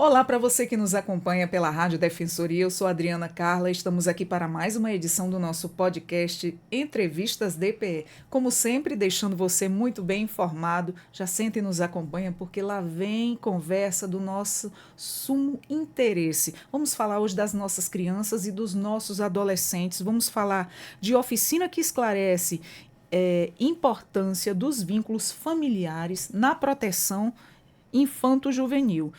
Olá para você que nos acompanha pela Rádio Defensoria, eu sou Adriana Carla, estamos aqui para mais uma edição do nosso podcast Entrevistas DPE. Como sempre, deixando você muito bem informado, já sente e nos acompanha porque lá vem conversa do nosso sumo interesse. Vamos falar hoje das nossas crianças e dos nossos adolescentes, vamos falar de oficina que esclarece importância dos vínculos familiares na proteção infanto-juvenil.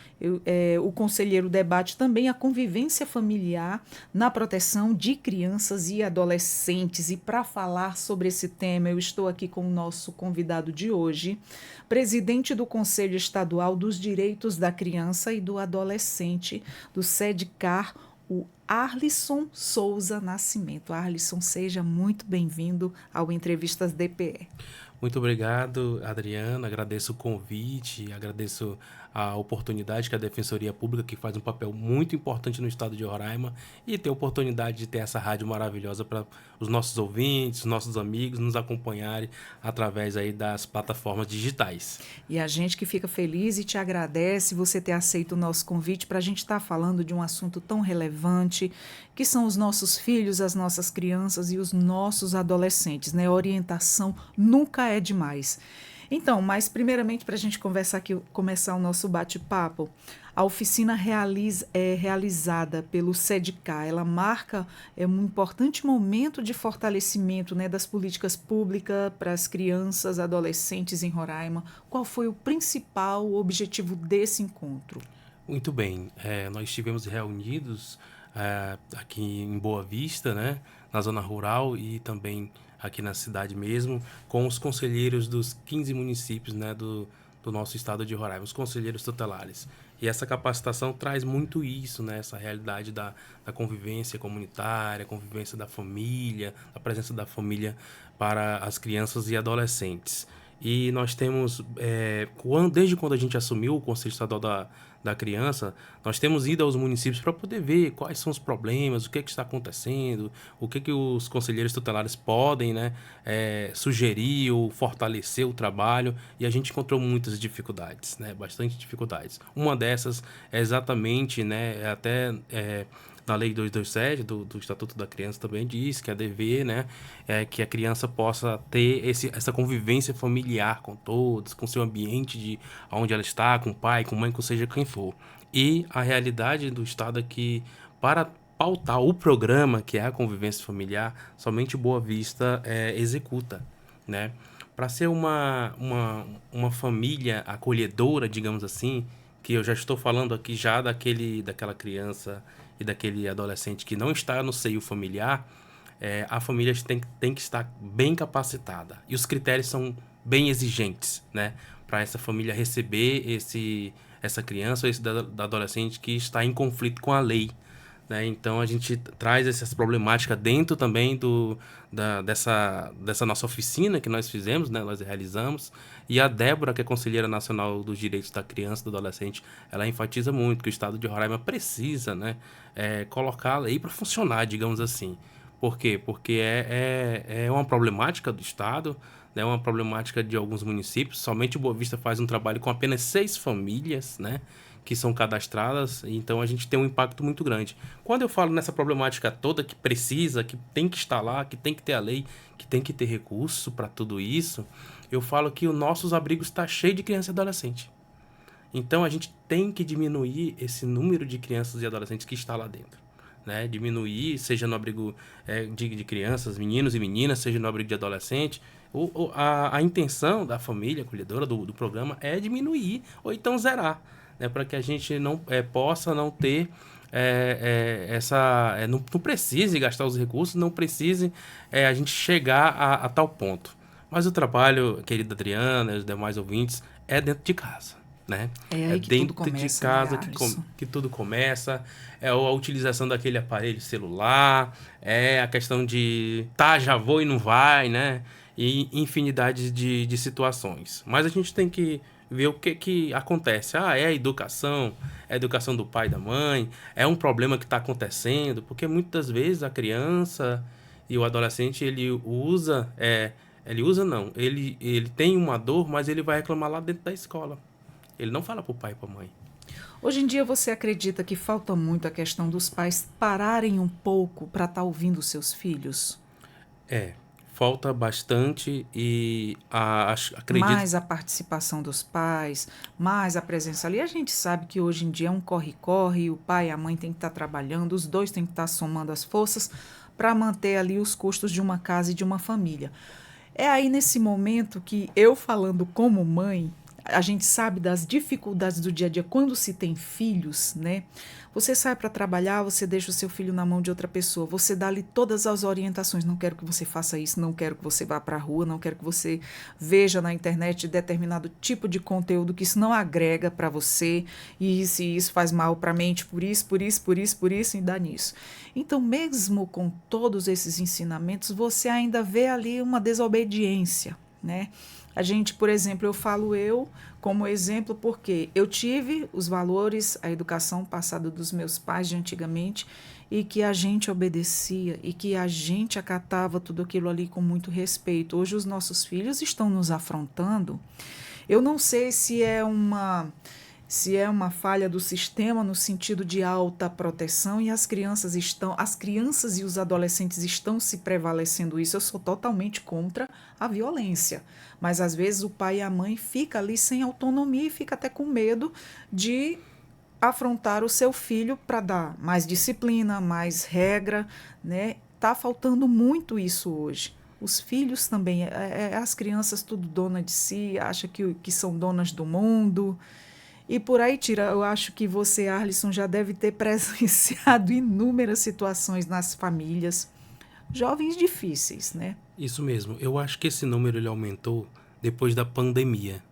O conselheiro debate também a convivência familiar na proteção de crianças e adolescentes. E para falar sobre esse tema, eu estou aqui com o nosso convidado de hoje, presidente do Conselho Estadual dos Direitos da Criança e do Adolescente, do SEDCAR, o Arlisson Souza Nascimento. Arlisson, seja muito bem-vindo ao Entrevistas DPE. Muito obrigado, Adriana. Agradeço o convite, agradeço a oportunidade que a Defensoria Pública, que faz um papel muito importante no estado de Roraima, e ter a oportunidade de ter essa rádio maravilhosa para os nossos ouvintes, nossos amigos nos acompanharem através aí das plataformas digitais. E a gente que fica feliz e te agradece você ter aceito o nosso convite para a gente estar falando de um assunto tão relevante, que são os nossos filhos, as nossas crianças e os nossos adolescentes, né? Orientação nunca é demais. Então, mas primeiramente para a gente conversar aqui, começar o nosso bate-papo, a oficina realizada pelo SEDCAR, ela marca um importante momento de fortalecimento, né, das políticas públicas para as crianças, adolescentes em Roraima. Qual foi o principal objetivo desse encontro? Muito bem, nós estivemos reunidos aqui em Boa Vista, né, na zona rural e também aqui na cidade mesmo, com os conselheiros dos 15 municípios, né, do nosso estado de Roraima, os conselheiros tutelares. E essa capacitação traz muito isso, né, essa realidade da convivência comunitária, convivência da família, a presença da família para as crianças e adolescentes. E nós temos, desde quando a gente assumiu o Conselho Estadual da Criança, nós temos ido aos municípios para poder ver quais são os problemas, o que está acontecendo, o que os conselheiros tutelares podem, né, sugerir ou fortalecer o trabalho, e a gente encontrou muitas dificuldades, né, bastante dificuldades. Uma dessas é exatamente, né, na Lei 227 do Estatuto da Criança também diz que é dever, né, que a criança possa ter essa convivência familiar com todos, com seu ambiente de onde ela está, com o pai, com a mãe, com seja quem for. E a realidade do Estado é que, para pautar o programa, que é a convivência familiar, somente Boa Vista executa, né? Para ser uma família acolhedora, digamos assim, que eu já estou falando aqui já daquela criança e daquele adolescente que não está no seio familiar, a família tem que estar bem capacitada. E os critérios são bem exigentes, né? Para essa família receber essa criança ou esse adolescente que está em conflito com a lei, né? Então a gente traz essas problemáticas dentro também dessa nossa oficina que nós fizemos, né? Nós realizamos. E a Débora, que é Conselheira Nacional dos Direitos da Criança e do Adolescente, ela enfatiza muito que o Estado de Roraima precisa, né, colocar a lei para funcionar, digamos assim. Por quê? Porque é uma problemática do Estado, né, uma problemática de alguns municípios. Somente Boa Vista faz um trabalho com apenas 6 famílias, né, que são cadastradas, então a gente tem um impacto muito grande. Quando eu falo nessa problemática toda que precisa, que tem que estar lá, que tem que ter a lei, que tem que ter recurso para tudo isso, eu falo que os nossos abrigos estão cheios de criança e adolescente. Então a gente tem que diminuir esse número de crianças e adolescentes que está lá dentro, né? Diminuir, seja no abrigo de crianças, meninos e meninas, seja no abrigo de adolescente. A intenção da família acolhedora do programa é diminuir ou então zerar, né, para que a gente não possa não ter não precise gastar os recursos, não precise a gente chegar a tal ponto. Mas o trabalho, querida Adriana e os demais ouvintes, é dentro de casa, né? É É aí que tudo dentro de começa, né, casa Alisson? que tudo começa, é a utilização daquele aparelho celular, é a questão de já vou e não vai, né? E infinidade de situações. Mas a gente tem que ver o que acontece. É a educação do pai e da mãe, é um problema que está acontecendo, porque muitas vezes a criança e o adolescente, ele tem uma dor, mas ele vai reclamar lá dentro da escola. Ele não fala pro pai e pra mãe. Hoje em dia você acredita que falta muito a questão dos pais pararem um pouco para estar ouvindo os seus filhos? É, falta bastante e acredito. Mais a participação dos pais, mais a presença ali. A gente sabe que hoje em dia é um corre-corre, o pai e a mãe têm que estar trabalhando, os dois têm que estar somando as forças para manter ali os custos de uma casa e de uma família. É aí nesse momento que eu falando como mãe, a gente sabe das dificuldades do dia a dia quando se tem filhos, né? Você sai para trabalhar, você deixa o seu filho na mão de outra pessoa, você dá-lhe todas as orientações. Não quero que você faça isso, não quero que você vá para a rua, não quero que você veja na internet determinado tipo de conteúdo que isso não agrega para você e se isso faz mal para a mente, por isso e dá nisso. Então, mesmo com todos esses ensinamentos, você ainda vê ali uma desobediência, né? A gente, por exemplo, eu falo eu como exemplo porque eu tive os valores, a educação passada dos meus pais de antigamente e que a gente obedecia e que a gente acatava tudo aquilo ali com muito respeito. Hoje os nossos filhos estão nos afrontando. Eu não sei se é uma falha do sistema no sentido de alta proteção e as crianças e os adolescentes estão se prevalecendo isso. Eu sou totalmente contra a violência, mas às vezes o pai e a mãe fica ali sem autonomia e fica até com medo de afrontar o seu filho para dar mais disciplina, mais regra, né? Tá faltando muito isso hoje. Os filhos também, as crianças tudo dona de si, acha que são donas do mundo. E por aí tira, eu acho que você, Arlisson, já deve ter presenciado inúmeras situações nas famílias, jovens difíceis, né? Isso mesmo. Eu acho que esse número ele aumentou depois da pandemia,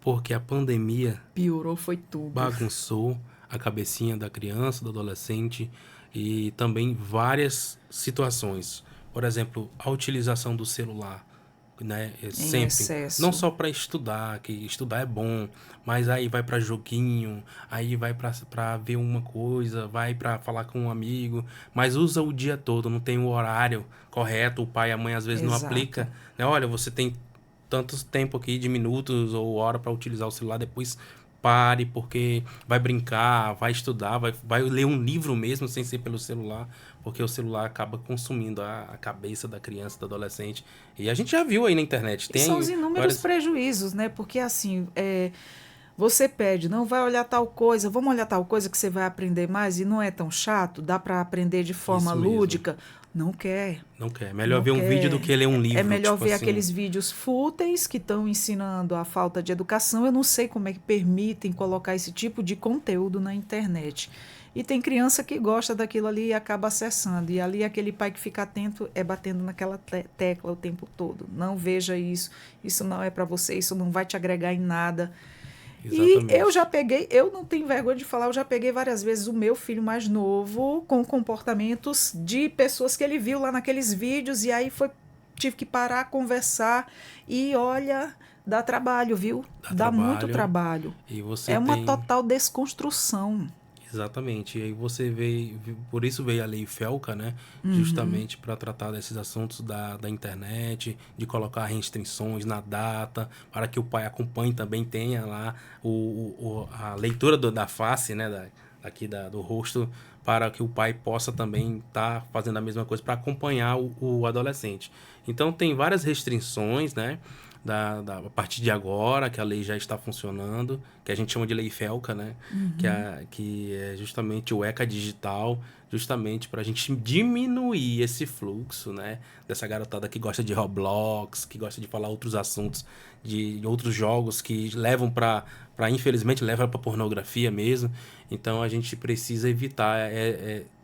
porque a pandemia Piorou foi tudo. bagunçou a cabecinha da criança, do adolescente e também várias situações. Por exemplo, a utilização do celular, né? Em Sempre, não excesso. só para estudar, que estudar é bom, mas aí vai para joguinho, aí vai para ver uma coisa, vai para falar com um amigo, mas usa o dia todo, não tem o horário correto, o pai e a mãe às vezes não Exato. aplica, né? Olha, você tem tanto tempo aqui de minutos ou hora para utilizar o celular, depois pare, porque vai brincar, vai estudar, vai ler um livro mesmo sem ser pelo celular, porque o celular acaba consumindo a cabeça da criança, do adolescente. E a gente já viu aí na internet, E são os tem inúmeros várias. prejuízos, né? Porque assim, você pede, não vai olhar tal coisa, vamos olhar tal coisa que você vai aprender mais e não é tão chato, dá para aprender de forma Isso mesmo, lúdica. Não quer. não quer. Melhor Não ver um vídeo do quer. que ler um É livro, melhor tipo ver assim. aqueles vídeos fúteis que estão ensinando a falta de educação. Eu não sei como é que permitem colocar esse tipo de conteúdo na internet. E tem criança que gosta daquilo ali e acaba acessando. E ali aquele pai que fica atento é batendo naquela tecla o tempo todo. Não veja isso, isso não é para você, isso não vai te agregar em nada. E eu já Exatamente. peguei, eu não tenho vergonha de falar, eu já peguei várias vezes o meu filho mais novo com comportamentos de pessoas que ele viu lá naqueles vídeos e aí tive que parar, conversar e olha, dá trabalho, viu? Dá Dá muito trabalho trabalho. e você É uma tem. total desconstrução. Exatamente. E aí você veio, por isso veio a Lei Felca, né? Uhum, Justamente para tratar desses assuntos da internet, de colocar restrições na data, para que o pai acompanhe também, tenha lá a leitura da face, né? Aqui do rosto, para que o pai possa também estar fazendo a mesma coisa para acompanhar o adolescente. Então tem várias restrições, né? A partir de agora, que a lei já está funcionando, que a gente chama de Lei Felca, né? uhum. Que é justamente o ECA digital, justamente para a gente diminuir esse fluxo, né? Dessa garotada que gosta de Roblox, que gosta de falar outros assuntos, de outros jogos que levam infelizmente, leva para pornografia mesmo. Então a gente precisa evitar,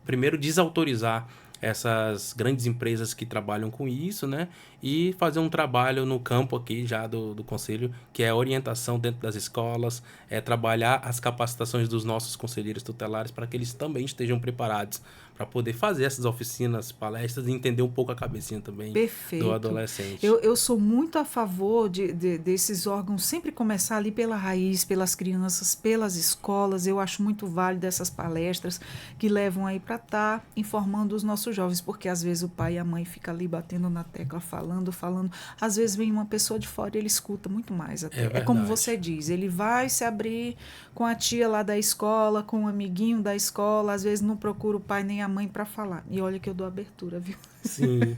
primeiro desautorizar essas grandes empresas que trabalham com isso, né? E fazer um trabalho no campo aqui já do conselho, que é a orientação dentro das escolas, trabalhar as capacitações dos nossos conselheiros tutelares para que eles também estejam preparados para poder fazer essas oficinas, palestras e entender um pouco a cabecinha também Perfeito. do adolescente. Eu sou muito a favor desses órgãos sempre começar ali pela raiz, pelas crianças, pelas escolas. Eu acho muito válido essas palestras que levam aí para estar informando os nossos jovens, porque às vezes o pai e a mãe ficam ali batendo na tecla, falando. Às vezes vem uma pessoa de fora e ele escuta muito mais até. É como você diz, ele vai se abrir com a tia lá da escola, com um amiguinho da escola, às vezes não procura o pai nem a mãe para falar. E olha que eu dou abertura, viu? Sim,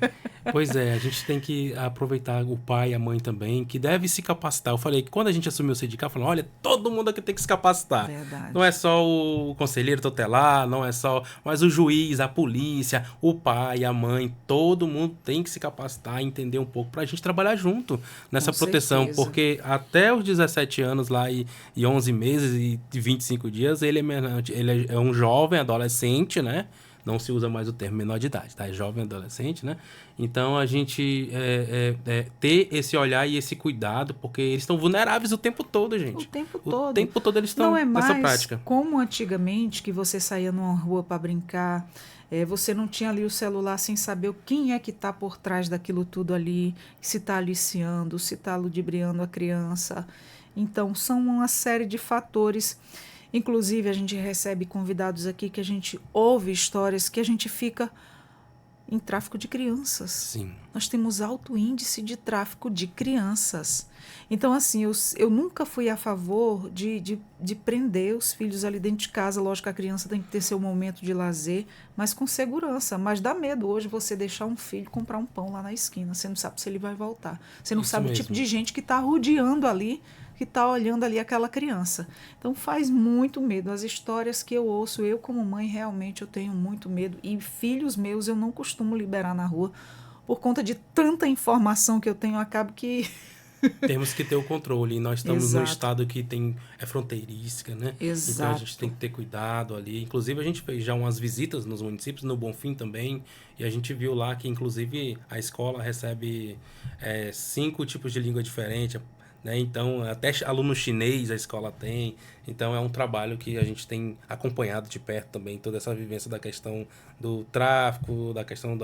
pois é, a gente tem que aproveitar o pai e a mãe também, que deve se capacitar. Eu falei que quando a gente assumiu o sindicato, falou, olha, todo mundo aqui tem que se capacitar. Verdade. Não é só o conselheiro tutelar, não é só, mas o juiz, a polícia, o pai, a mãe, todo mundo tem que se capacitar, entender um pouco pra gente trabalhar junto nessa proteção, certeza. Porque até os 17 anos lá e 11 meses e 25 dias, ele é um jovem adolescente, né? Não se usa mais o termo menor de idade, tá? É jovem, adolescente, né? Então, a gente ter esse olhar e esse cuidado, porque eles estão vulneráveis o tempo todo, gente. O tempo todo. O tempo todo eles estão nessa prática. Não é mais como antigamente, que você saía numa rua para brincar, você não tinha ali o celular sem saber quem é que está por trás daquilo tudo ali, se está aliciando, se está ludibriando a criança. Então, são uma série de fatores. Inclusive, a gente recebe convidados aqui que a gente ouve histórias que a gente fica em tráfico de crianças. Sim. Nós temos alto índice de tráfico de crianças. Então, assim, eu nunca fui a favor de prender os filhos ali dentro de casa. Lógico que a criança tem que ter seu momento de lazer, mas com segurança. Mas dá medo hoje você deixar um filho comprar um pão lá na esquina. Você não sabe se ele vai voltar. Você não sabe o tipo de gente que está rodeando ali, que está olhando ali aquela criança. Então faz muito medo. As histórias que eu ouço, eu como mãe, realmente eu tenho muito medo. E filhos meus eu não costumo liberar na rua. Por conta de tanta informação que eu tenho, acabo que... Temos que ter o controle. E nós estamos Exato. num estado que é fronteiriça, né? Exato. Então a gente tem que ter cuidado ali. Inclusive a gente fez já umas visitas nos municípios, no Bonfim também, e a gente viu lá que inclusive a escola recebe 5 tipos de língua diferente, né? Então até aluno chinês a escola tem. Então é um trabalho que a gente tem acompanhado de perto também, toda essa vivência da questão do tráfico, da questão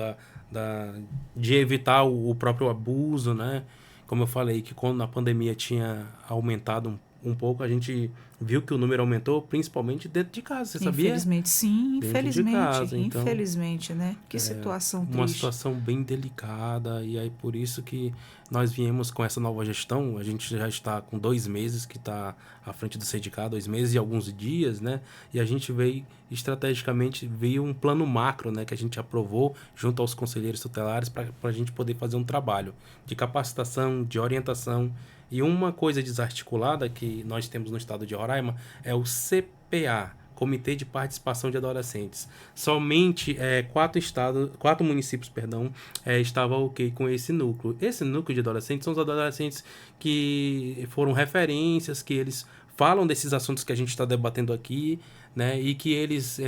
de evitar o próprio abuso, né? Como eu falei, que quando a pandemia tinha aumentado um pouco, a gente viu que o número aumentou, principalmente dentro de casa, você sabia? Infelizmente, sim, infelizmente. Casa, então, infelizmente, né? Que situação triste. Uma situação bem delicada, e aí por isso que nós viemos com essa nova gestão. A gente já está com 2 meses que está à frente do sindicato, 2 meses e alguns dias, né? E a gente veio estrategicamente, um plano macro, né? Que a gente aprovou junto aos conselheiros tutelares para a gente poder fazer um trabalho de capacitação, de orientação. E uma coisa desarticulada que nós temos no estado de Roraima é o CPA, Comitê de Participação de Adolescentes. Somente 4 municípios estavam ok com esse núcleo. Esse núcleo de adolescentes são os adolescentes que foram referências, que eles falam desses assuntos que a gente está debatendo aqui, né? E que eles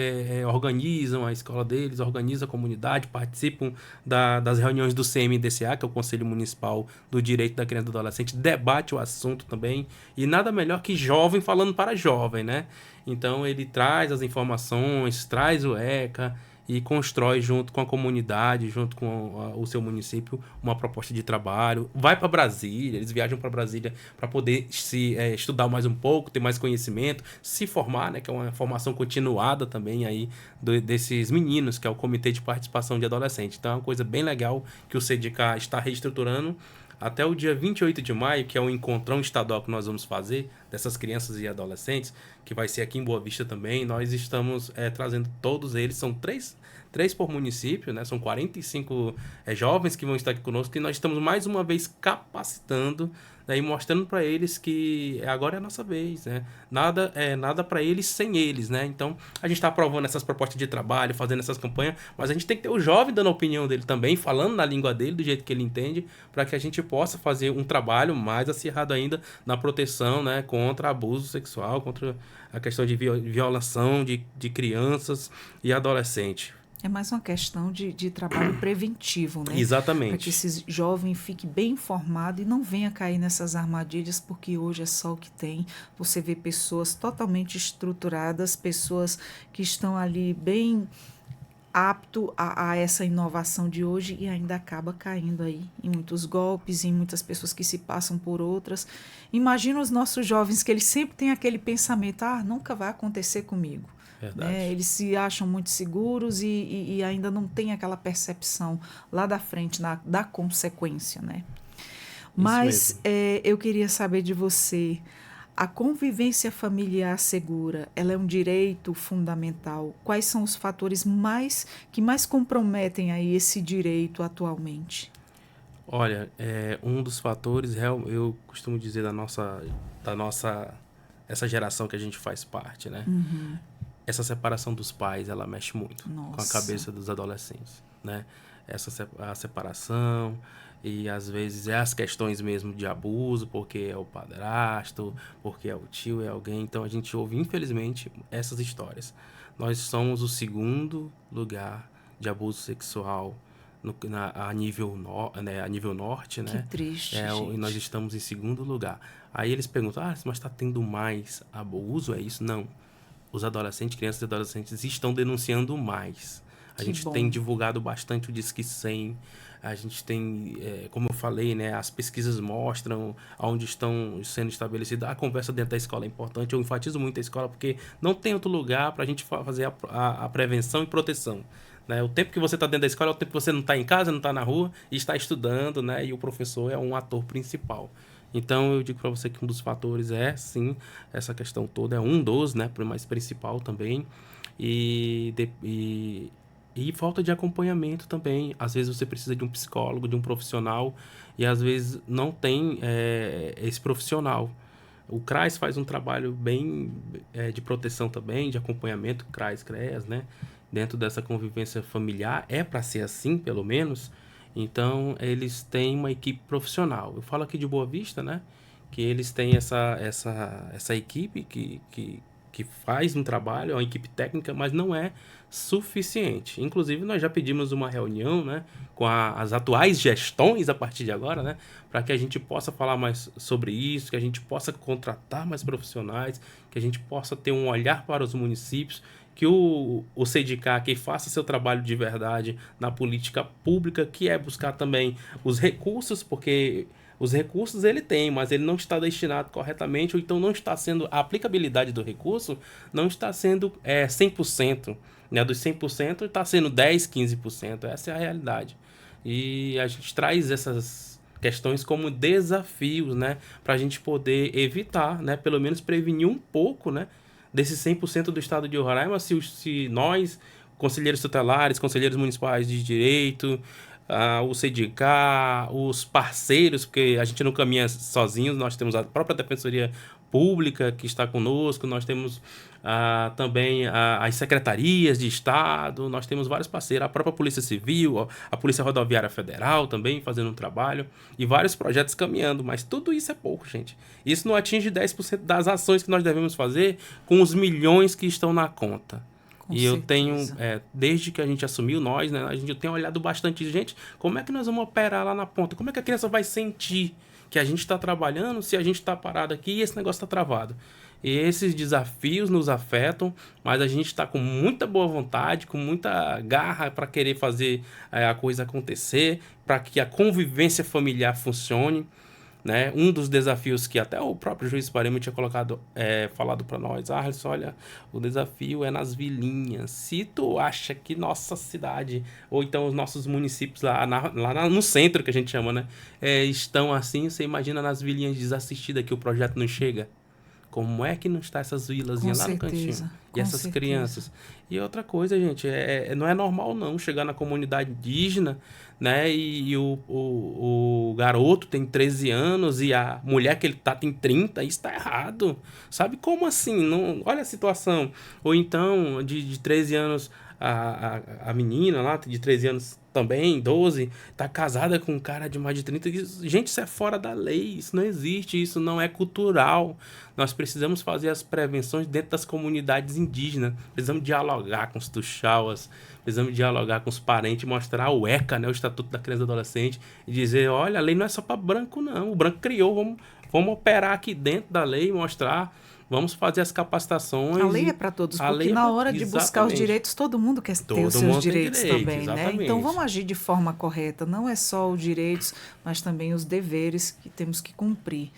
organizam a escola deles, organizam a comunidade, participam das reuniões do CMDCA, que é o Conselho Municipal do Direito da Criança e do Adolescente, debate o assunto também, e nada melhor que jovem falando para jovem, né? Então ele traz as informações, traz o ECA e constrói junto com a comunidade, junto com o seu município, uma proposta de trabalho. Vai para Brasília, eles viajam para Brasília para poder estudar mais um pouco, ter mais conhecimento, se formar, né, que é uma formação continuada também aí desses meninos, que é o Comitê de Participação de Adolescentes. Então é uma coisa bem legal que o CDK está reestruturando. Até o dia 28 de maio, que é um encontrão estadual que nós vamos fazer dessas crianças e adolescentes, que vai ser aqui em Boa Vista também, nós estamos trazendo todos eles, são três por município, né? São 45 jovens que vão estar aqui conosco, e nós estamos mais uma vez capacitando, né? E mostrando para eles que agora é a nossa vez, né? Nada para eles sem eles, né? Então, a gente está aprovando essas propostas de trabalho, fazendo essas campanhas, mas a gente tem que ter o jovem dando a opinião dele também, falando na língua dele, do jeito que ele entende, para que a gente possa fazer um trabalho mais acirrado ainda na proteção, né? Contra abuso sexual, contra a questão de violação de crianças e adolescentes. É mais uma questão de trabalho preventivo, né? Exatamente. Para que esse jovem fique bem informado e não venha cair nessas armadilhas, porque hoje é só o que tem. Você vê pessoas totalmente estruturadas, pessoas que estão ali bem apto a essa inovação de hoje e ainda acaba caindo aí em muitos golpes, em muitas pessoas que se passam por outras. Imagina os nossos jovens que eles sempre têm aquele pensamento, nunca vai acontecer comigo. Né? Verdade. Eles se acham muito seguros e ainda não tem aquela percepção lá da frente, da consequência, né? Isso Mas mesmo. eu queria saber de você, a convivência familiar segura, ela é um direito fundamental. Quais são os fatores que mais comprometem aí esse direito atualmente? Olha, um dos fatores, eu costumo dizer da nossa, essa geração que a gente faz parte, né? Uhum. Essa separação dos pais, ela mexe muito com a Nossa, cabeça dos adolescentes, né? A separação e às vezes as questões mesmo de abuso, porque é o padrasto, porque é o tio, é alguém. Então a gente ouve, infelizmente, essas histórias. Nós somos o segundo lugar de abuso sexual a nível norte, que né? triste, E nós gente. estamos em segundo lugar. Aí eles perguntam, mas está tendo mais abuso, é isso? Não. Os adolescentes, crianças e adolescentes estão denunciando mais. A Que gente tem bom. divulgado bastante o Disque 100. A gente tem, como eu falei, né, as pesquisas mostram onde estão sendo estabelecidas. A conversa dentro da escola é importante. Eu enfatizo muito a escola porque não tem outro lugar para a gente fazer a prevenção e proteção. Né? O tempo que você está dentro da escola é o tempo que você não está em casa, não está na rua e está estudando, né? E o professor é um ator principal. Então, eu digo para você que um dos fatores é, sim, essa questão toda. É um dos, né? Mais principal também. E, de, e falta de acompanhamento também. Às vezes você precisa de um psicólogo, de um profissional, e às vezes não tem esse profissional. O CRAS faz um trabalho bem de proteção também, de acompanhamento, CRAS, CREAS, né? Dentro dessa convivência familiar, é para ser assim, pelo menos. Então, eles têm uma equipe profissional. Eu falo aqui de Boa Vista, né? Que eles têm essa equipe que faz um trabalho, é uma equipe técnica, mas não é suficiente. Inclusive, nós já pedimos uma reunião, né, com as atuais gestões a partir de agora, né, para que a gente possa falar mais sobre isso, que a gente possa contratar mais profissionais, que a gente possa ter um olhar para os municípios, que o SEDICAR que faça seu trabalho de verdade na política pública, que é buscar também os recursos, porque os recursos ele tem, mas ele não está destinado corretamente, ou então não está sendo, a aplicabilidade do recurso não está sendo 100%, né? Dos 100% está sendo 10, 15%, essa é a realidade. E a gente traz essas questões como desafios, né? Para a gente poder evitar, né? Pelo menos prevenir um pouco, né? Desses 100% do estado de Roraima, se nós, conselheiros tutelares, conselheiros municipais de direito, o CEDICAR, os parceiros, porque a gente não caminha sozinhos, nós temos a própria Defensoria Pública que está conosco, nós temos também as secretarias de Estado, nós temos vários parceiros, a própria Polícia Civil, a Polícia Rodoviária Federal também fazendo um trabalho e vários projetos caminhando, mas tudo isso é pouco, gente. Isso não atinge 10% das ações que nós devemos fazer com os milhões que estão na conta. Com E eu tenho, certeza. desde que a gente assumiu, nós, né, a gente tem olhado bastante, gente, como é que nós vamos operar lá na ponta? Como é que a criança vai sentir que a gente está trabalhando se a gente está parado aqui e esse negócio está travado? E esses desafios nos afetam, mas a gente está com muita boa vontade, com muita garra para querer fazer a coisa acontecer, para que a convivência familiar funcione. Né? Um dos desafios que até o próprio juiz Parema tinha falado para nós, olha, o desafio é nas vilinhas. Se tu acha que nossa cidade, ou então os nossos municípios no centro, que a gente chama, né, estão assim, você imagina nas vilinhas desassistidas que o projeto não chega? Como é que não está essas Com vilazinhas lá no cantinho? certeza. E Com essas certeza. crianças? E outra coisa, gente, não é normal não chegar na comunidade indígena, né? E o garoto tem 13 anos e a mulher que ele tá tem 30, isso tá errado. Sabe como assim? Não, olha a situação. Ou então, de 13 anos, a menina lá, de 13 anos também, 12, tá casada com um cara de mais de 30. Gente, isso é fora da lei, isso não existe, isso não é cultural. Nós precisamos fazer as prevenções dentro das comunidades indígenas. Precisamos dialogar com os tuxauas, precisamos dialogar com os parentes, mostrar o ECA, né, o Estatuto da Criança e do Adolescente, e dizer, olha, a lei não é só para branco, não. O branco criou, vamos operar aqui dentro da lei, mostrar, vamos fazer as capacitações. A lei é para todos, A porque lei é na hora de buscar os exatamente. direitos, todo mundo quer ter Todo os seus mundo tem direitos direito, também, né? exatamente. Então vamos agir de forma correta, não é só os direitos, mas também os deveres que temos que cumprir.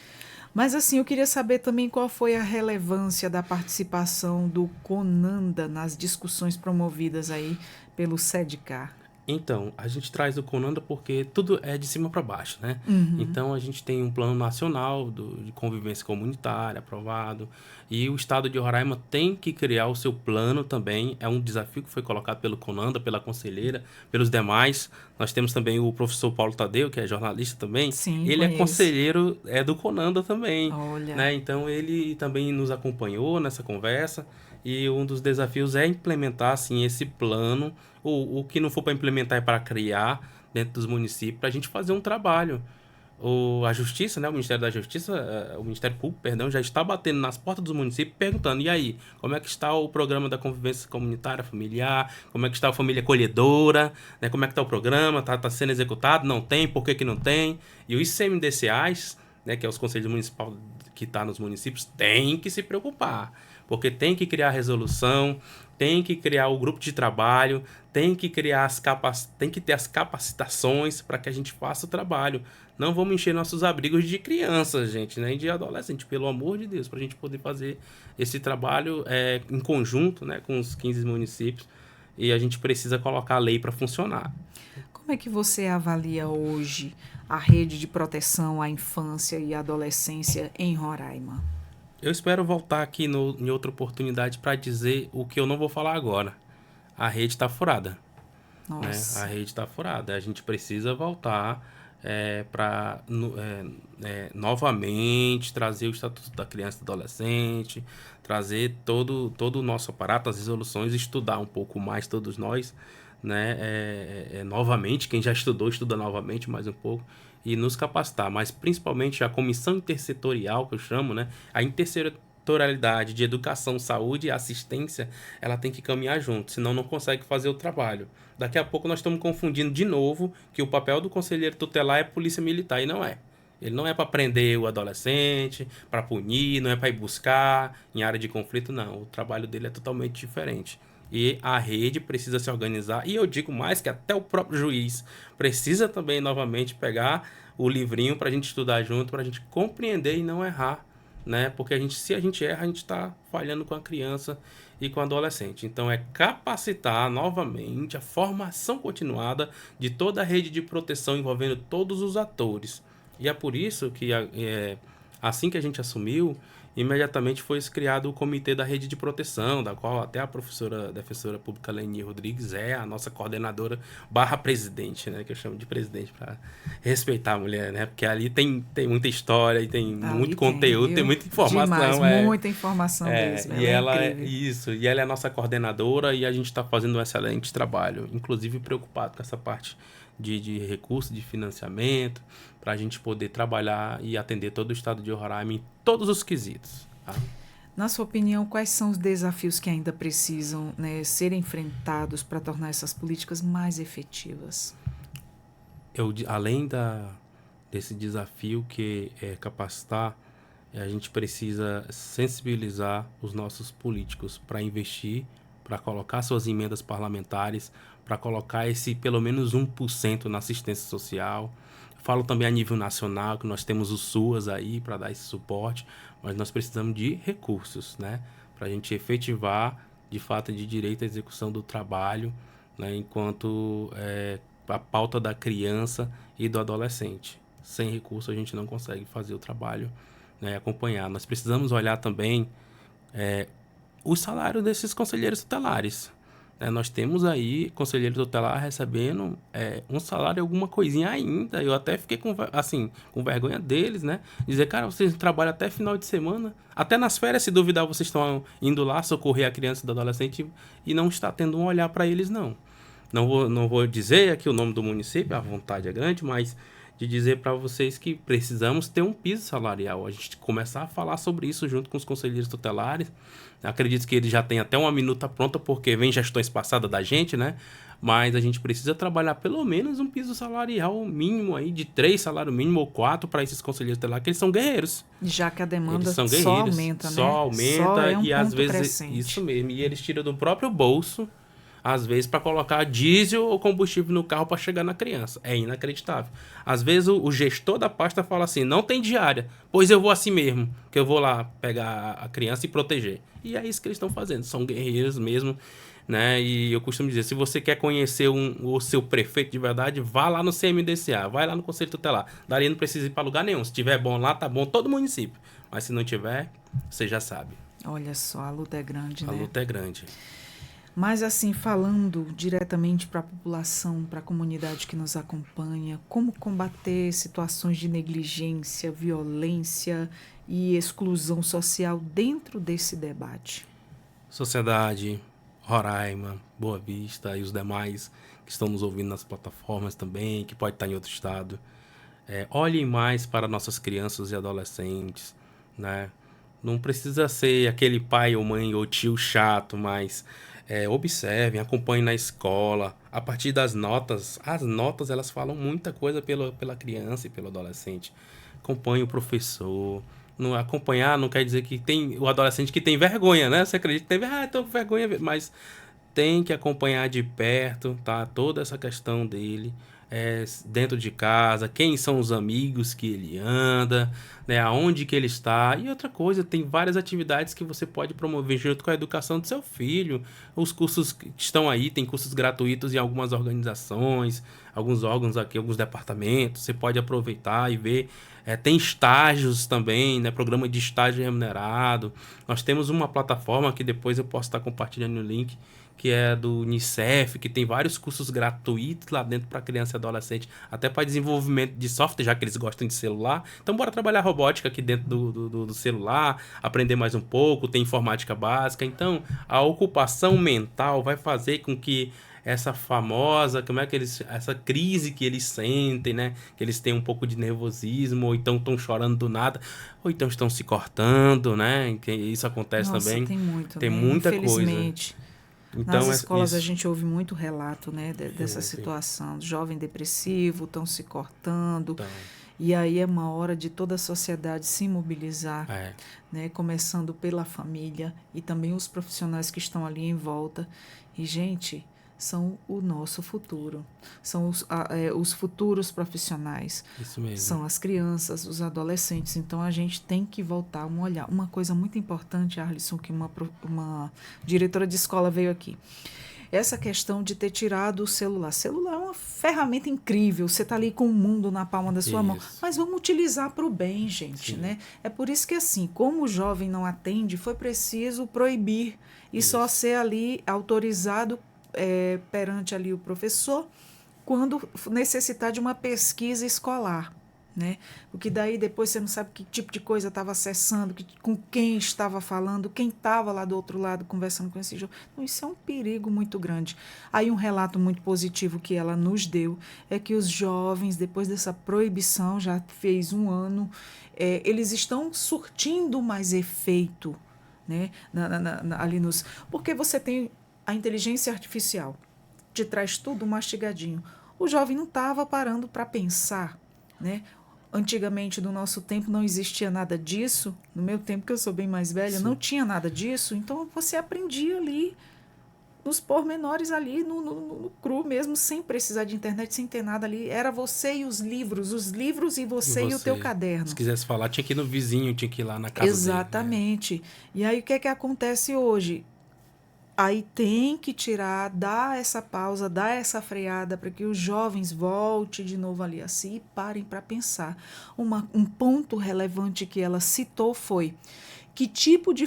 Mas assim, eu queria saber também qual foi a relevância da participação do CONANDA nas discussões promovidas aí pelo SEDCAR. Então, a gente traz o Conanda porque tudo é de cima para baixo, né? Uhum. Então, a gente tem um plano nacional de convivência comunitária aprovado e o estado de Roraima tem que criar o seu plano também. É um desafio que foi colocado pelo Conanda, pela conselheira, pelos demais. Nós temos também o professor Paulo Tadeu, que é jornalista também. Sim, Ele é conheço. conselheiro do Conanda também, Olha, né? Então, ele também nos acompanhou nessa conversa e um dos desafios é implementar, assim, esse plano. O que não for para implementar é para criar dentro dos municípios, para a gente fazer um trabalho. A Justiça, né, o Ministério da Justiça, o Ministério Público, perdão, já está batendo nas portas dos municípios perguntando, e aí, como é que está o programa da convivência comunitária familiar? Como é que está a família acolhedora? Né, como é que está o programa? Está sendo executado? Não tem? Por que não tem? E os CMDCAs, né, que é os conselhos municipais que estão nos municípios, têm que se preocupar, porque tem que criar resolução, tem que criar o grupo de trabalho, tem que criar tem que ter as capacitações para que a gente faça o trabalho. Não vamos encher nossos abrigos de crianças, gente, né? E de adolescente, pelo amor de Deus, para a gente poder fazer esse trabalho em conjunto, né, com os 15 municípios. E a gente precisa colocar a lei para funcionar. como é que você avalia hoje a rede de proteção à infância e adolescência em Roraima? Eu espero voltar aqui em outra oportunidade para dizer o que eu não vou falar agora. A rede está furada. Né? A Nossa. rede está furada. A gente precisa voltar para novamente trazer o Estatuto da Criança e do Adolescente, trazer todo o nosso aparato, as resoluções, estudar um pouco mais todos nós, né? Novamente, quem já estudou, estuda novamente mais um pouco e nos capacitar, mas principalmente a comissão intersetorial, que eu chamo, né? A intersetorialidade de educação, saúde e assistência, ela tem que caminhar junto, senão não consegue fazer o trabalho. Daqui a pouco nós estamos confundindo de novo que o papel do conselheiro tutelar é polícia militar, e não é. Ele não é para prender o adolescente, para punir, não é para ir buscar em área de conflito, não. O trabalho dele é totalmente diferente. E a rede precisa se organizar. E eu digo mais que até o próprio juiz precisa também novamente pegar o livrinho para a gente estudar junto, para a gente compreender e não errar, né? Porque se a gente erra, a gente está falhando com a criança e com o adolescente. Então, é capacitar novamente a formação continuada de toda a rede de proteção envolvendo todos os atores. E é por isso que, assim que a gente assumiu, imediatamente foi criado o Comitê da Rede de Proteção, da qual até a professora defensora pública Leni Rodrigues é a nossa coordenadora barra presidente, né? Que eu chamo de presidente para respeitar a mulher, né? Porque ali tem muita história e tem Ali muito tem, conteúdo, tem viu? muita informação. Demais, muita informação mesmo. E Ela é ela incrível. e ela é a nossa coordenadora e a gente está fazendo um excelente trabalho, inclusive preocupado com essa parte de recursos, de financiamento, para a gente poder trabalhar e atender todo o estado de Roraima em todos os quesitos. Tá? Na sua opinião, quais são os desafios que ainda precisam, né, ser enfrentados para tornar essas políticas mais efetivas? Além desse desafio que é capacitar, a gente precisa sensibilizar os nossos políticos para investir, para colocar suas emendas parlamentares, para colocar esse pelo menos 1% na assistência social. Falo também a nível nacional, que nós temos o SUAS aí para dar esse suporte, mas nós precisamos de recursos, né? Para a gente efetivar, de fato, de direito à execução do trabalho, né? Enquanto a pauta da criança e do adolescente. Sem recurso a gente não consegue fazer o trabalho, né? Acompanhar. Nós precisamos olhar também o salário desses conselheiros tutelares. Nós temos aí conselheiro tutelar recebendo um salário, alguma coisinha ainda. Eu até fiquei com vergonha deles, né? Dizer, cara, vocês trabalham até final de semana. Até nas férias, se duvidar, vocês estão indo lá socorrer a criança e o adolescente e não está tendo um olhar para eles, não. Não vou dizer aqui o nome do município, a vontade é grande, mas de dizer para vocês que precisamos ter um piso salarial. A gente começar a falar sobre isso junto com os conselheiros tutelares. Acredito que eles já têm até uma minuta pronta, porque vem gestões passadas da gente, né? Mas a gente precisa trabalhar pelo menos um piso salarial mínimo aí, de 3 salários mínimos ou 4 para esses conselheiros tutelares, que eles são guerreiros. Já que a demanda Eles são só guerreiros, aumenta, né? só aumenta, Só é um e às ponto vezes crescente. isso mesmo, e eles tiram do próprio bolso, às vezes para colocar diesel ou combustível no carro para chegar na criança. É inacreditável. Às vezes o gestor da pasta fala assim: não tem diária, pois eu vou assim mesmo, que eu vou lá pegar a criança e proteger. E é isso que eles estão fazendo, são guerreiros mesmo, né? E eu costumo dizer, se você quer conhecer o seu prefeito de verdade, vá lá no CMDCA, vai lá no Conselho Tutelar. Dali não precisa ir para lugar nenhum. Se tiver bom lá, tá bom todo município. Mas se não tiver, você já sabe. Olha só, a luta é grande, A né? luta é grande. Mas assim, falando diretamente para a população, para a comunidade que nos acompanha, como combater situações de negligência, violência e exclusão social dentro desse debate? Sociedade, Roraima, Boa Vista e os demais que estão nos ouvindo nas plataformas também, que pode estar em outro estado. Olhem mais para nossas crianças e adolescentes, né? Não precisa ser aquele pai ou mãe ou tio chato, mas observem, acompanhem na escola. A partir das notas, as notas elas falam muita coisa pela criança e pelo adolescente. Acompanhe o professor. Não, acompanhar não quer dizer que tem o adolescente que tem vergonha, né? Você acredita que teve, tô com vergonha, mas tem que acompanhar de perto, tá? Toda essa questão dele, dentro de casa, quem são os amigos que ele anda, né? Aonde que ele está. E outra coisa, tem várias atividades que você pode promover junto com a educação do seu filho. Os cursos que estão aí, tem cursos gratuitos em algumas organizações, alguns órgãos aqui, alguns departamentos. Você pode aproveitar e ver. Tem estágios também, né? Programa de estágio remunerado. Nós temos uma plataforma que depois eu posso estar compartilhando o link, que é do Unicef, que tem vários cursos gratuitos lá dentro para criança e adolescente, até para desenvolvimento de software, já que eles gostam de celular. Então, bora trabalhar robótica aqui dentro do celular, aprender mais um pouco, tem informática básica. Então, a ocupação mental vai fazer com que essa famosa, essa crise que eles sentem, né? Que eles têm um pouco de nervosismo, ou então estão chorando do nada, ou então estão se cortando, né? Que isso acontece Nossa, também. tem muito, Tem né? muita coisa. Infelizmente. Então, Nas escolas a isso. gente ouve muito relato, né, dessa Sim. situação. Jovem depressivo, estão se cortando. Então, E aí é uma hora de toda a sociedade se mobilizar, é, né, começando pela família e também os profissionais que estão ali em volta. E, gente, são o nosso futuro. São os futuros profissionais. isso mesmo. São as crianças, os adolescentes. Então a gente tem que voltar a olhar. Uma coisa muito importante, Arlisson, que uma diretora de escola veio aqui. Essa questão de ter tirado o celular. Celular é uma ferramenta incrível. Você está ali com o mundo na palma da sua mão. Isso. Mas vamos utilizar para o bem, gente, Sim. né? É por isso que, assim, como o jovem não atende, foi preciso proibir e só ser ali autorizado perante ali o professor quando necessitar de uma pesquisa escolar, né? Porque daí depois você não sabe que tipo de coisa estava acessando, com quem estava falando, quem estava lá do outro lado conversando com esse jovem. Então, isso é um perigo muito grande. Aí um relato muito positivo que ela nos deu é que os jovens, depois dessa proibição, já fez um ano, eles estão surtindo mais efeito, né? Ali nos... Porque você tem a inteligência artificial, te traz tudo mastigadinho. O jovem não estava parando para pensar, né? Antigamente, no nosso tempo, não existia nada disso. No meu tempo, que eu sou bem mais velha, Sim. não tinha nada disso. Então, você aprendia ali, nos pormenores ali, no cru mesmo, sem precisar de internet, sem ter nada ali. Era você e os livros e você e o teu caderno. Se quisesse falar, tinha que ir no vizinho, tinha que ir lá na casa Exatamente. dele, né? E aí, o que é que acontece hoje? Aí tem que tirar, dar essa pausa, dar essa freada para que os jovens voltem de novo ali a si e parem para pensar. Um ponto relevante que ela citou foi: que tipo de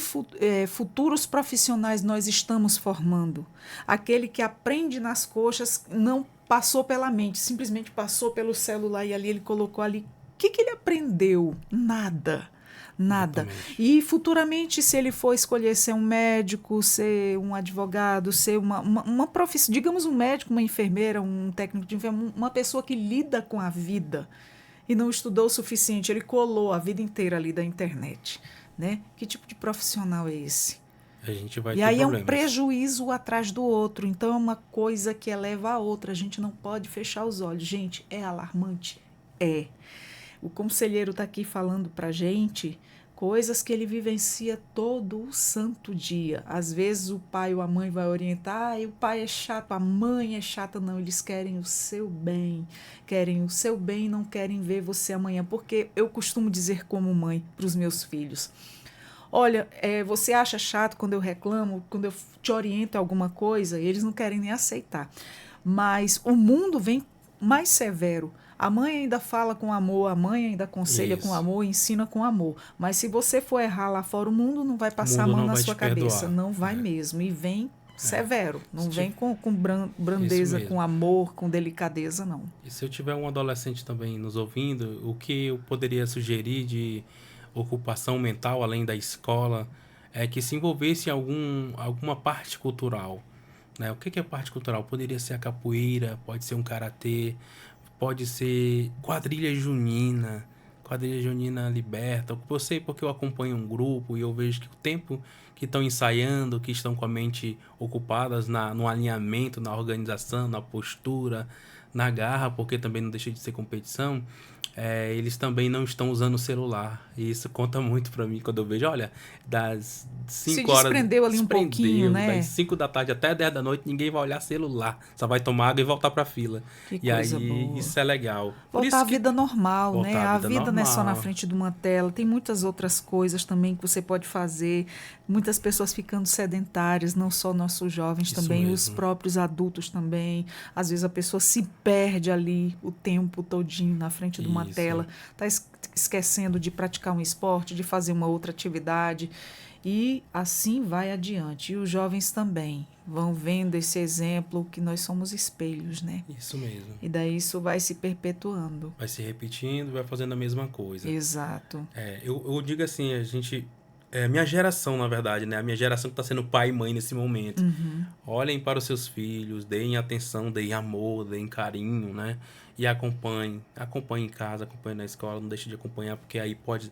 futuros profissionais nós estamos formando? Aquele que aprende nas coxas, não passou pela mente, simplesmente passou pelo celular e ali ele colocou ali. O que ele aprendeu? Nada. Exatamente. E futuramente, se ele for escolher ser um médico, ser um advogado, ser uma profissão, digamos um médico, uma enfermeira, um técnico de enfermagem, uma pessoa que lida com a vida, e não estudou o suficiente, ele colou a vida inteira ali da internet, né? Que tipo de profissional é esse? A gente vai E ter aí é um problemas. prejuízo atrás do outro. Então é uma coisa que eleva a outra. A gente não pode fechar os olhos. Gente, é alarmante? É. O conselheiro está aqui falando para gente coisas que ele vivencia todo o santo dia. Às vezes o pai ou a mãe vai orientar, e o pai é chato, a mãe é chata. Não, eles querem o seu bem. Querem o seu bem e não querem ver você amanhã. Porque eu costumo dizer como mãe para os meus filhos: olha, você acha chato quando eu reclamo, quando eu te oriento em alguma coisa? E eles não querem nem aceitar. Mas o mundo vem mais severo. A mãe ainda fala com amor, a mãe ainda aconselha com Isso. amor, ensina com amor. Mas se você for errar lá fora, o mundo não vai O passar a mundo mão não na vai sua te cabeça. perdoar. Não vai mesmo. E vem severo. Se Não ti- vem com Isso brandeza, mesmo. com amor, com delicadeza, não. E se eu tiver um adolescente também nos ouvindo, o que eu poderia sugerir de ocupação mental além da escola é que se envolvesse em alguma parte cultural, né? O que é parte cultural? Poderia ser a capoeira, pode ser um karatê, pode ser quadrilha junina liberta. Eu sei porque eu acompanho um grupo e eu vejo que o tempo que estão ensaiando, que estão com a mente ocupadas no alinhamento, na organização, na postura, na garra, porque também não deixa de ser competição, eles também não estão usando o celular. E isso conta muito para mim quando eu vejo, olha, das Se 5 horas, desprendeu ali um pouquinho, desprendeu, das né? 5 da tarde até 10 da noite, ninguém vai olhar celular. Só vai tomar água e voltar para a fila. Que E coisa aí, boa. isso é legal. Por Voltar à isso que vida normal, né? voltar à A vida vida não é só na normal. frente de uma tela, tem muitas outras coisas também que você pode fazer. Muitas pessoas ficando sedentárias, não só nossos jovens, Isso também os mesmo. próprios adultos também. Às vezes a pessoa se perde ali o tempo todinho na frente de uma Isso. tela, está esquecendo de praticar um esporte, de fazer uma outra atividade. E assim vai adiante. E os jovens também vão vendo esse exemplo que nós somos espelhos, né? Isso mesmo. E daí isso vai se perpetuando. Vai se repetindo, vai fazendo a mesma coisa. Exato. Eu digo assim, a gente. É a minha geração, na verdade, né? A minha geração que está sendo pai e mãe nesse momento. Uhum. Olhem para os seus filhos, deem atenção, deem amor, deem carinho, né? E acompanhem. Acompanhem em casa, acompanhem na escola, não deixe de acompanhar, porque aí pode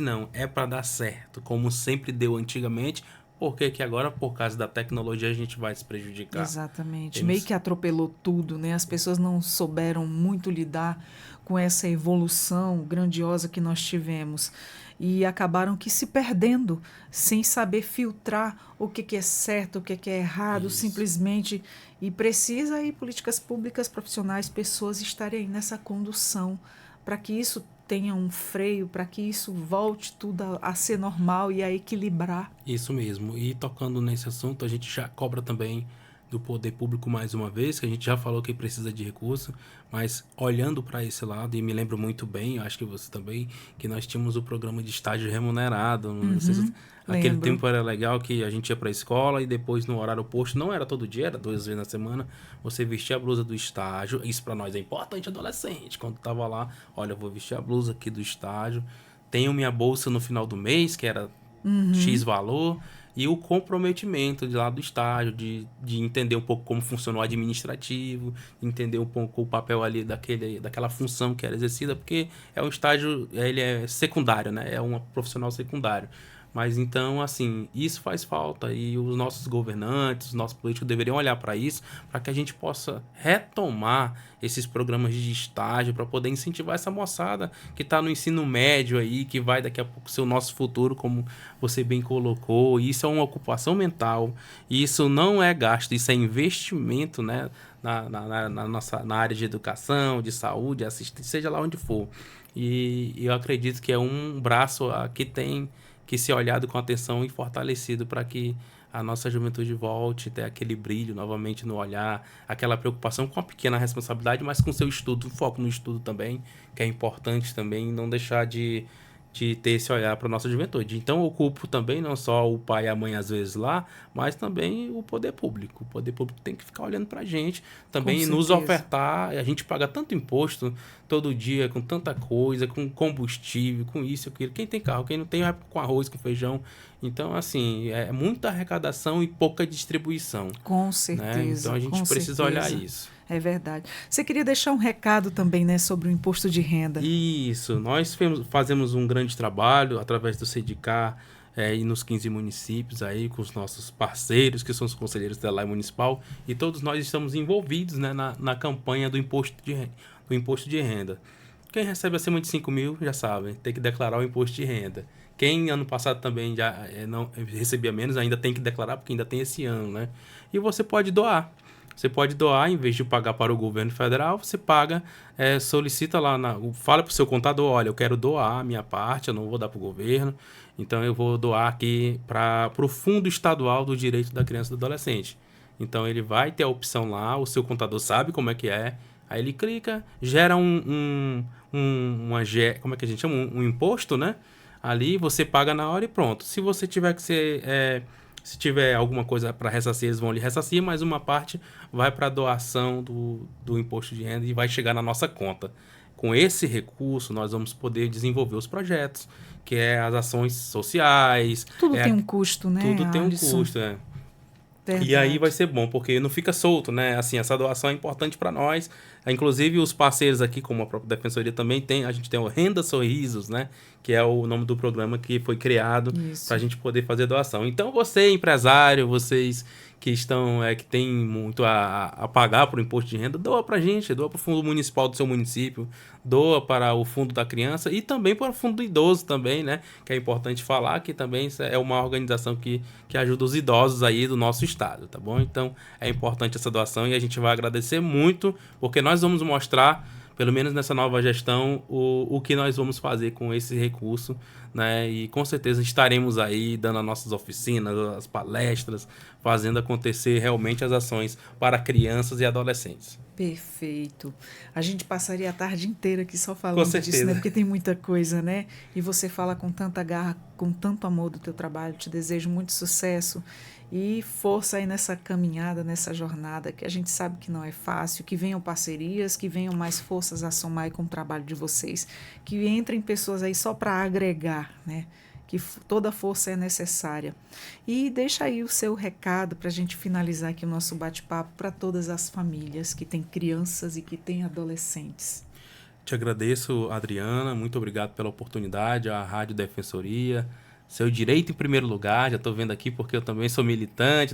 não, é para dar certo, como sempre deu antigamente, porque que agora, por causa da tecnologia, a gente vai se prejudicar. Exatamente. Meio Temos que atropelou tudo, né? As pessoas não souberam muito lidar com essa evolução grandiosa que nós tivemos e acabaram que se perdendo sem saber filtrar o que é certo, o que é errado, isso. simplesmente. E precisa aí políticas públicas, profissionais, pessoas estarem aí nessa condução para que isso tenha um freio, para que isso volte tudo a ser normal e a equilibrar. Isso mesmo. E tocando nesse assunto, a gente já cobra também do poder público mais uma vez, que a gente já falou que precisa de recurso, mas olhando para esse lado, e me lembro muito bem, eu acho que você também, que nós tínhamos o programa de estágio remunerado. Não sei se, aquele Lembro. tempo era legal que a gente ia para a escola e depois no horário oposto, não era todo dia, era 2 vezes na semana, você vestia a blusa do estágio. Isso para nós é importante, adolescente. Quando tava lá, olha, eu vou vestir a blusa aqui do estágio, tenho minha bolsa no final do mês, que era X valor, e o comprometimento de lá do estágio, de entender um pouco como funciona o administrativo, entender um pouco o papel ali daquela função que era exercida, porque é um estágio, ele é secundário, né? É um profissional secundário. Mas então, assim, isso faz falta e os nossos governantes, os nossos políticos deveriam olhar para isso, para que a gente possa retomar esses programas de estágio, para poder incentivar essa moçada que está no ensino médio aí, que vai daqui a pouco ser o nosso futuro, como você bem colocou. Isso é uma ocupação mental, isso não é gasto, isso é investimento, né? Na área de educação, de saúde, assistência, seja lá onde for. E eu acredito que é um braço que tem que ser olhado com atenção e fortalecido para que a nossa juventude volte, ter aquele brilho novamente no olhar, aquela preocupação com a pequena responsabilidade, mas com seu estudo, foco no estudo também, que é importante também, não deixar de ter esse olhar para a nossa juventude. Então, eu ocupo também não só o pai e a mãe às vezes lá, mas também o poder público. O poder público tem que ficar olhando para a gente, Com também nos certeza. ofertar. A gente paga tanto imposto todo dia, com tanta coisa, com combustível, com isso, aquilo. Quem tem carro, quem não tem, vai com arroz, com feijão. Então, assim, muita arrecadação e pouca distribuição, Com né? Então, certeza, a gente com precisa olhar certeza. isso. É verdade. Você queria deixar um recado também, né, sobre o imposto de renda? Isso, nós fazemos um grande trabalho através do Sedicar e nos 15 municípios aí, com os nossos parceiros, que são os conselheiros da Lei Municipal, e todos nós estamos envolvidos, né, na campanha do imposto de renda. Quem recebe acima de 5 mil, já sabe, tem que declarar o imposto de renda. Quem ano passado também já não recebia menos, ainda tem que declarar, porque ainda tem esse ano, né? E você pode doar. Você pode doar, em vez de pagar para o governo federal, você paga, solicita lá, fala para o seu contador, olha, eu quero doar a minha parte, eu não vou dar para o governo, então eu vou doar aqui para o Fundo Estadual do Direito da Criança e do Adolescente. Então ele vai ter a opção lá, o seu contador sabe como é que é, aí ele clica, gera como é que a gente chama? Um imposto, né? Ali você paga na hora e pronto. Se você tiver que ser... se tiver alguma coisa para ressarcir, eles vão lhe ressarcir, mas uma parte vai para a doação do imposto de renda e vai chegar na nossa conta. Com esse recurso, nós vamos poder desenvolver os projetos, que é as ações sociais. Tudo tem um custo, né, Tudo tem um Alisson? custo, né? Verdade. E aí vai ser bom, porque não fica solto, né? Assim, essa doação é importante para nós. Inclusive, os parceiros aqui, como a própria Defensoria também tem, a gente tem o Renda Sorrisos, né? Que é o nome do programa que foi criado para a gente poder fazer doação. Então, você, empresário, vocês que estão, que tem muito a pagar por imposto de renda, doa para a gente, doa para o fundo municipal do seu município, doa para o fundo da criança e também para o fundo do idoso também, né? Que é importante falar que também é uma organização que ajuda os idosos aí do nosso estado, tá bom? Então, é importante essa doação e a gente vai agradecer muito, porque nós vamos mostrar, pelo menos nessa nova gestão, o que nós vamos fazer com esse recurso, né? E com certeza estaremos aí dando as nossas oficinas, as palestras, fazendo acontecer realmente as ações para crianças e adolescentes. Perfeito. A gente passaria a tarde inteira aqui só falando disso, né? Porque tem muita coisa, né? E você fala com tanta garra, com tanto amor do teu trabalho. Te desejo muito sucesso e força aí nessa caminhada, nessa jornada, que a gente sabe que não é fácil, que venham parcerias, que venham mais forças a somar aí com o trabalho de vocês, que entrem pessoas aí só para agregar, né? Que toda força é necessária. E deixa aí o seu recado para a gente finalizar aqui o nosso bate-papo para todas as famílias que têm crianças e que têm adolescentes. Te agradeço, Adriana, muito obrigado pela oportunidade, a Rádio Defensoria, seu direito em primeiro lugar, já estou vendo aqui porque eu também sou militante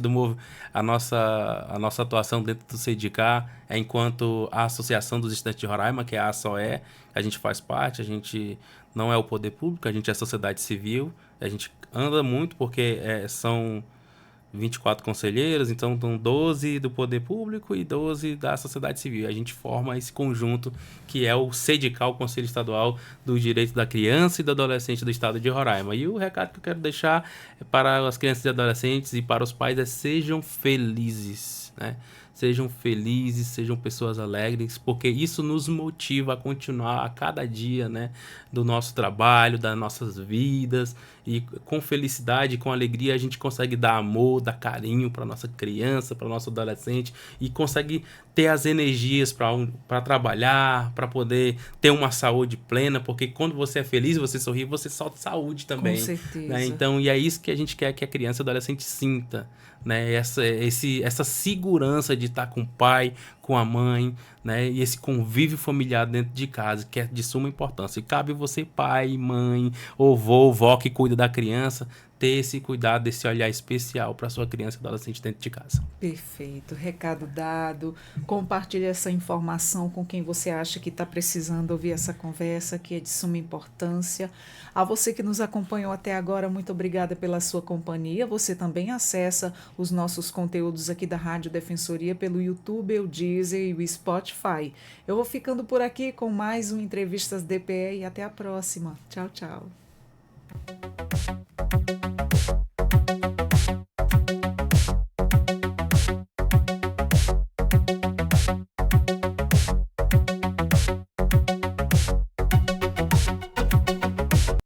a nossa atuação dentro do Sedicar é enquanto a Associação dos Estudantes de Roraima, que é a ASOE, a gente faz parte, a gente não é o poder público, a gente é a sociedade civil, a gente anda muito porque são 24 conselheiros, então são 12 do poder público e 12 da sociedade civil. A gente forma esse conjunto que é o Sedicar, o Conselho Estadual do Direito da Criança e do Adolescente do Estado de Roraima. E o recado que eu quero deixar para as crianças e adolescentes e para os pais é: sejam felizes, né? Sejam felizes, sejam pessoas alegres, porque isso nos motiva a continuar a cada dia, né, do nosso trabalho, das nossas vidas, e com felicidade, com alegria a gente consegue dar amor, dar carinho para nossa criança, para o nosso adolescente, e consegue ter as energias para trabalhar, para poder ter uma saúde plena, porque quando você é feliz, você sorri, você solta saúde também. Com certeza. Né? Então, e é isso que a gente quer que a criança e o adolescente sinta, né? Essa segurança de estar com o pai, com a mãe, né? E esse convívio familiar dentro de casa, que é de suma importância. E cabe você, pai, mãe, ou vô, vó que cuida da criança, ter esse cuidado, esse olhar especial para sua criança e adolescente dentro de casa. Perfeito, recado dado. Compartilhe essa informação com quem você acha que está precisando ouvir essa conversa, que é de suma importância. A você que nos acompanhou até agora, muito obrigada pela sua companhia. Você também acessa os nossos conteúdos aqui da Rádio Defensoria pelo YouTube, o Deezer e o Spotify. Eu vou ficando por aqui com mais um Entrevistas DPE e até a próxima. Tchau, tchau.